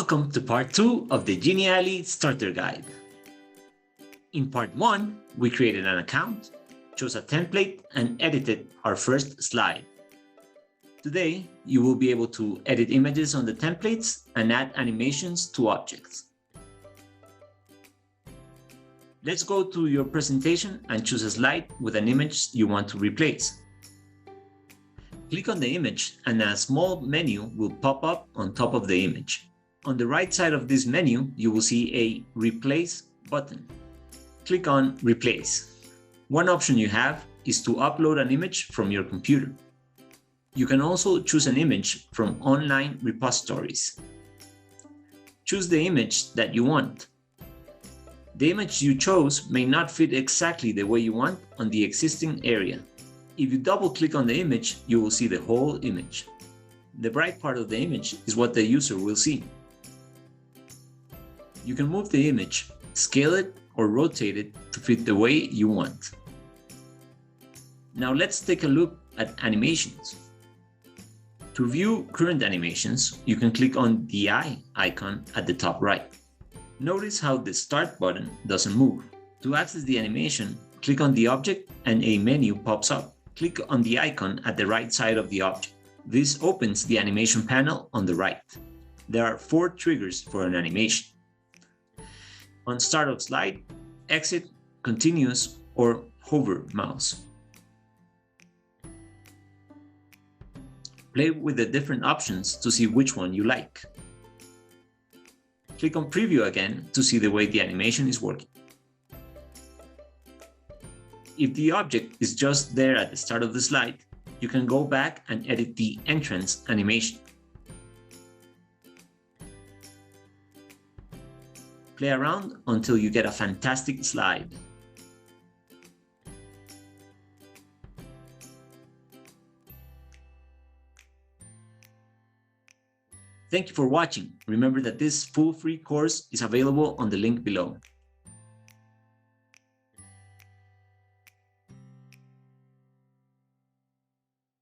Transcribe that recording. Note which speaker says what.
Speaker 1: Welcome to part 2 of the Genially Starter Guide. In part 1, we created an account, chose a template, and edited our first slide. Today, you will be able to edit images on the templates and add animations to objects. Let's go to your presentation and choose a slide with an image you want to replace. Click on the image and a small menu will pop up on top of the image. On the right side of this menu, you will see a Replace button. Click on Replace. One option you have is to upload an image from your computer. You can also choose an image from online repositories. Choose the image that you want. The image you chose may not fit exactly the way you want on the existing area. If you double-click on the image, you will see the whole image. The bright part of the image is what the user will see. You can move the image, scale it, or rotate it to fit the way you want. Now let's take a look at animations. To view current animations, you can click on the eye icon at the top right. Notice how the Start button doesn't move. To access the animation, click on the object and a menu pops up. Click on the icon at the right side of the object. This opens the animation panel on the right. There are 4 triggers for an animation. On Start of Slide, Exit, Continuous, or Hover mouse. Play with the different options to see which one you like. Click on Preview again to see the way the animation is working. If the object is just there at the start of the slide, you can go back and edit the entrance animation. Play around until you get a fantastic slide. Thank you for watching. Remember that this full free course is available on the link below.